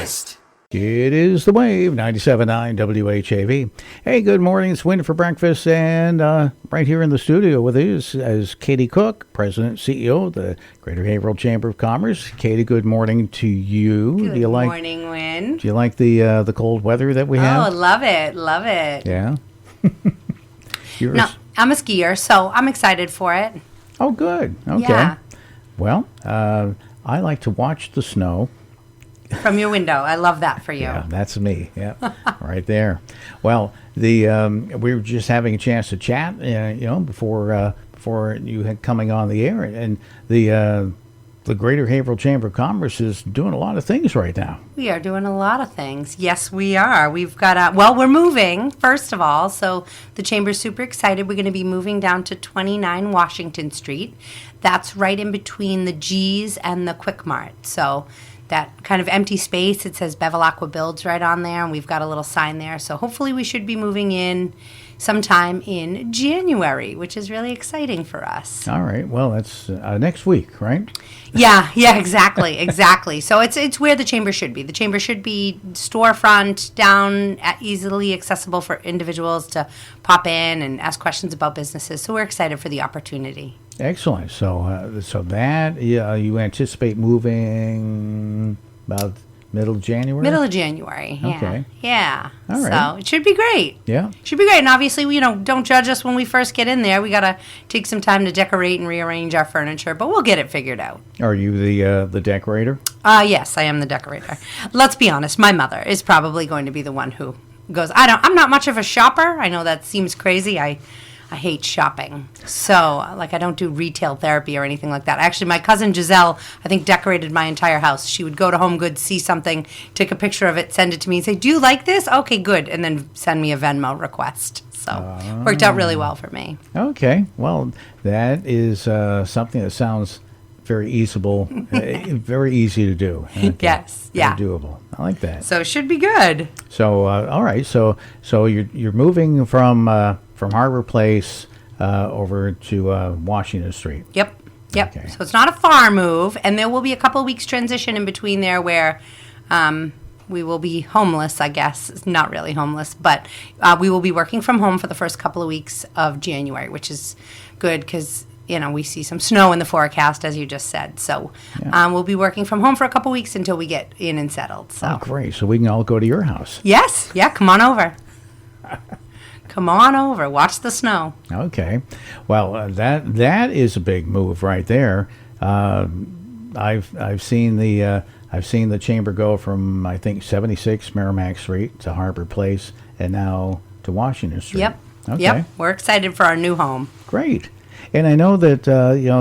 breakfast. It is the Wave, 97.9 WHAV. Hey, good morning. It's Win for Breakfast, and right here in the studio with us is Katie Cook, President, CEO of the Greater Haverhill Chamber of Commerce. Katie, good morning to you. Good morning, Win. Do you like the cold weather that we have? Oh, love it. Yeah. No, I'm a skier, so I'm excited for it. Oh, good. Okay. Yeah. Well, I like to watch the snow. From your window. I love that for you. Yeah, that's me. Yeah, right there. Well, we were just having a chance to chat, before you had coming on the air, and the Greater Haverhill Chamber of Commerce is doing a lot of things right now. We are doing a lot of things. Yes, we are. We've got we're moving, first of all, so the Chamber's super excited. We're going to be moving down to 29 Washington Street. That's right in between the G's and the Quick Mart. So that kind of empty space, it says Bevel Aqua Builds right on there, and we've got a little sign there. So hopefully we should be moving in sometime in January, which is really exciting for us. All right. Well, that's next week, right? Yeah, exactly. So it's where the chamber should be. The chamber should be storefront, down, easily accessible for individuals to pop in and ask questions about businesses. So we're excited for the opportunity. Excellent. So that you anticipate moving about middle of January? Middle of January, yeah. Okay. Yeah. All right. So it should be great. Yeah. Should be great. And obviously, don't judge us when we first get in there. We got to take some time to decorate and rearrange our furniture, but we'll get it figured out. Are you the decorator? Yes, I am the decorator. Let's be honest. My mother is probably going to be the one who goes, I'm not much of a shopper. I know that seems crazy. I hate shopping. So, I don't do retail therapy or anything like that. Actually, my cousin Giselle, I think, decorated my entire house. She would go to Home Goods, see something, take a picture of it, send it to me, and say, "Do you like this? Okay, good." And then send me a Venmo request. So, worked out really well for me. Okay. Well, that is something that sounds very easeable, very easy to do. Okay. Yes. Yeah. Very doable. I like that. So, it should be good. So, all right. So you're moving from Harbor Place over to Washington Street. Yep. Okay. So it's not a far move, and there will be a couple of weeks transition in between there where we will be homeless, I guess. Not really homeless, but we will be working from home for the first couple of weeks of January, which is good because, we see some snow in the forecast, as you just said. So we'll be working from home for a couple of weeks until we get in and settled. So. Oh, great. So we can all go to your house. Yes. Yeah, come on over. Come on over, watch the snow. Okay, well that is a big move right there. I've seen the chamber go from, I think, 76 Merrimack Street to Harbor Place and now to Washington Street. Yep. Okay. Yep. We're excited for our new home. Great. And I know that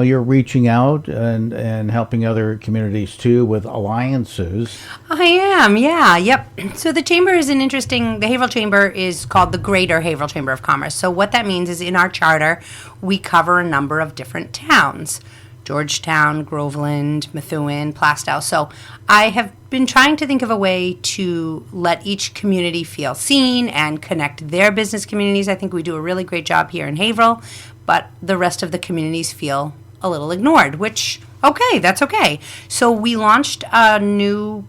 you're reaching out and helping other communities too with alliances. I am, yeah, yep. So the chamber is the Haverhill Chamber is called the Greater Haverhill Chamber of Commerce. So what that means is in our charter, we cover a number of different towns. Georgetown, Groveland, Methuen, Plastow. So I have been trying to think of a way to let each community feel seen and connect their business communities. I think we do a really great job here in Haverhill, but the rest of the communities feel a little ignored, which, okay, that's okay. So we launched a new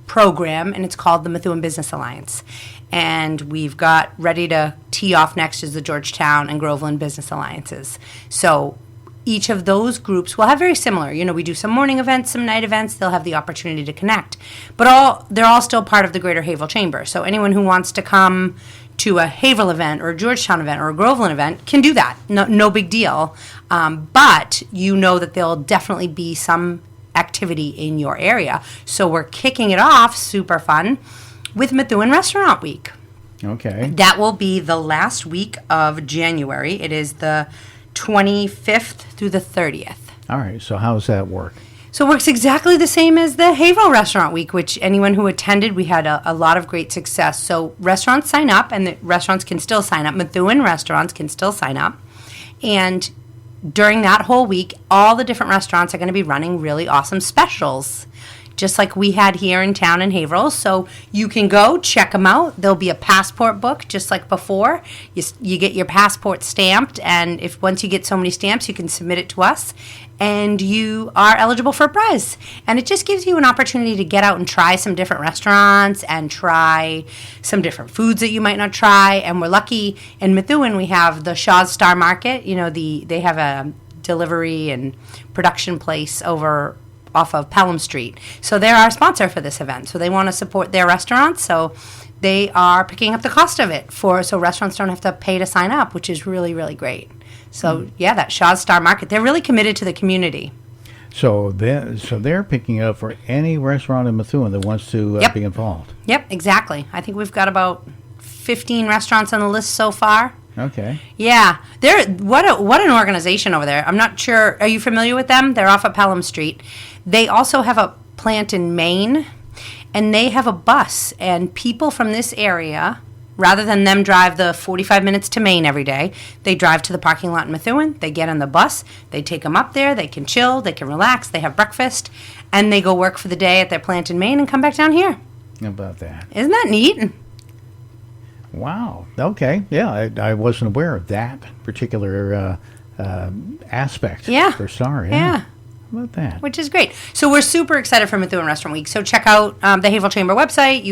program, and it's called the Methuen Business Alliance. And we've got ready to tee off next is the Georgetown and Groveland Business Alliances. So each of those groups will have very similar. We do some morning events, some night events. They'll have the opportunity to connect. But they're all still part of the Greater Haverhill Chamber. So anyone who wants to come to a Haverhill event or a Georgetown event or a Groveland event can do that. No big deal. But that there'll definitely be some activity in your area. So we're kicking it off, super fun, with Methuen Restaurant Week. Okay. That will be the last week of January. It is the 25th through the 30th. All right. So how does that work? So it works exactly the same as the Haverhill Restaurant Week, which anyone who attended, we had a lot of great success. So restaurants sign up, and the restaurants can still sign up. Methuen restaurants can still sign up. And during that whole week, all the different restaurants are going to be running really awesome specials just like we had here in town in Haverhill. So you can go check them out. There'll be a passport book just like before. You get your passport stamped, and if once you get so many stamps, you can submit it to us, and you are eligible for a prize. And it just gives you an opportunity to get out and try some different restaurants and try some different foods that you might not try. And we're lucky in Methuen, we have the Shaw's Star Market. You know, they have a delivery and production place over off of Pelham Street. So they're our sponsor for this event. So they want to support their restaurants. So they are picking up the cost of it so restaurants don't have to pay to sign up, which is really, really great. So yeah, that Shaw's Star Market, they're really committed to the community. So they're picking up for any restaurant in Methuen that wants to be involved. Yep, exactly. I think we've got about 15 restaurants on the list so far. Okay. Yeah, they're what an organization over there. I'm not sure. Are you familiar with them? They're off of Pelham Street. They also have a plant in Maine, and they have a bus, and people from this area, rather than them drive the 45 minutes to Maine every day, they drive to the parking lot in Methuen. They get on the bus. They take them up there. They can chill. They can relax. They have breakfast, and they go work for the day at their plant in Maine and come back down here. How about that? Isn't that neat? Wow. Okay. Yeah, I wasn't aware of that particular aspect for Star. Yeah. How about that? Which is great. So we're super excited for Methuen Restaurant Week. So check out the Haverhill Chamber website.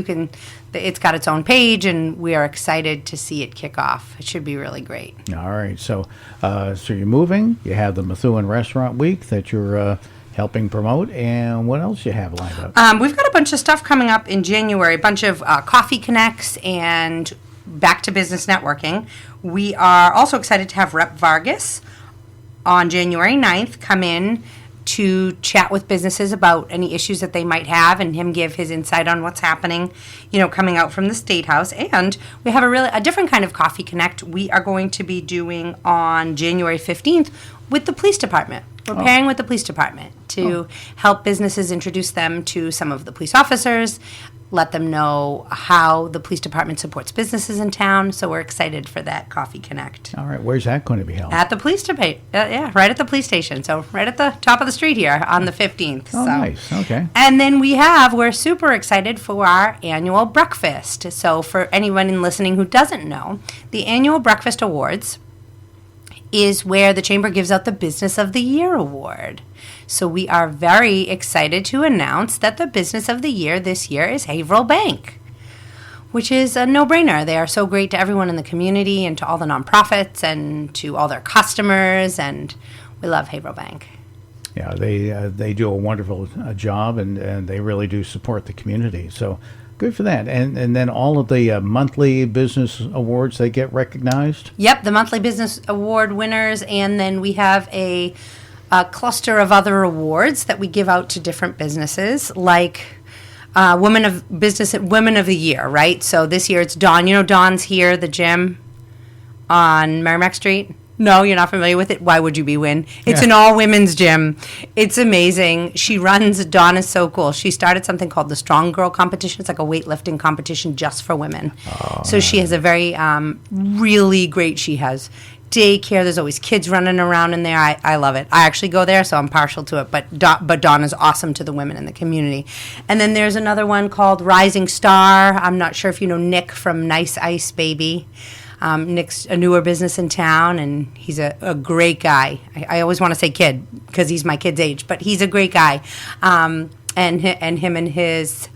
It's got its own page, and we are excited to see it kick off. It should be really great. All right. So you're moving. You have the Methuen Restaurant Week that you're helping promote, and what else you have lined up? We've got a bunch of stuff coming up in January. A bunch of coffee connects and back to business networking. We are also excited to have Rep Vargas on January 9th come in to chat with businesses about any issues that they might have, and him give his insight on what's happening, coming out from the State House. And we have a different kind of coffee connect we are going to be doing on January 15th with the police department. We're pairing with the police department to help businesses introduce them to some of the police officers, let them know how the police department supports businesses in town. So we're excited for that Coffee Connect. All right. Where's that going to be held? At the police department. Right at the police station. So right at the top of the street here on the 15th. Oh, nice. Okay. And then we're super excited for our annual breakfast. So for anyone listening who doesn't know, the annual breakfast awards is where the Chamber gives out the Business of the Year award. So we are very excited to announce that the Business of the Year this year is Haverhill Bank, which is a no-brainer. They are so great to everyone in the community and to all the nonprofits and to all their customers, and we love Haverhill Bank. Yeah, they do a wonderful job, and they really do support the community. So good for that. And then all of the monthly business awards, they get recognized? Yep, the monthly business award winners, and then we have a cluster of other awards that we give out to different businesses, like Women of the Year, right? So this year it's Dawn. You know Dawn's here, the gym on Merrimack Street? No, you're not familiar with it? Why would you be, Win? It's an all-women's gym. It's amazing. Dawn is so cool. She started something called the Strong Girl Competition. It's like a weightlifting competition just for women. So she has a very, really great, she has daycare. There's always kids running around in there. I love it. I actually go there, so I'm partial to it. But Dawn is awesome to the women in the community. And then there's another one called Rising Star. I'm not sure if you know Nick from Nice Ice Baby. Nick's a newer business in town, and he's a great guy. I always want to say kid because he's my kid's age, but he's a great guy. And him and his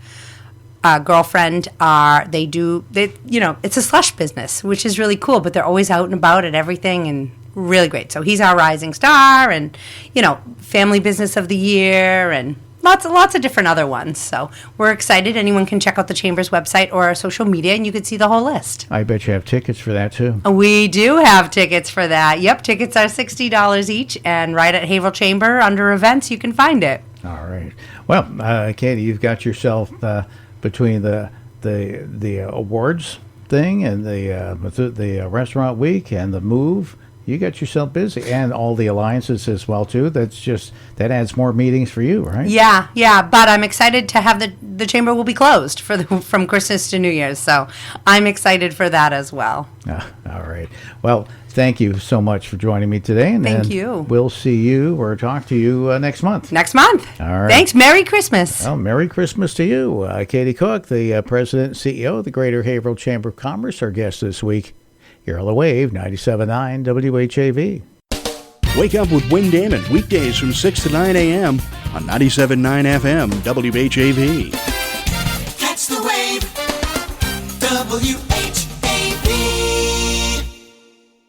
girlfriend it's a slush business, which is really cool, but they're always out and about at everything and really great. So he's our Rising Star, and Family Business of the Year, and lots of different other ones. So we're excited. Anyone can check out the Chamber's website or our social media, and you can see the whole list. I bet you have tickets for that too. We do have tickets for that. Yep, tickets are $60 each, and right at Haverhill Chamber under events you can find it. All right. Well, Katie, you've got yourself between the awards thing and the restaurant week and the move. you got yourself busy, and all the alliances as well too. That adds more meetings for you, right? Yeah. But I'm excited to have the chamber will be closed from Christmas to New Year's, so I'm excited for that as well. All right. Well, thank you so much for joining me today. And Thank then you. We'll see you or talk to you next month. Next month. All right. Thanks. Merry Christmas. Well, Merry Christmas to you. Katie Cook, the President and CEO of the Greater Haverhill Chamber of Commerce, our guest this week. Here on the WAVE, 97.9 WHAV. Wake up with Win Damon weekdays from 6 to 9 a.m. on 97.9 FM WHAV. Catch the wave, WHAV.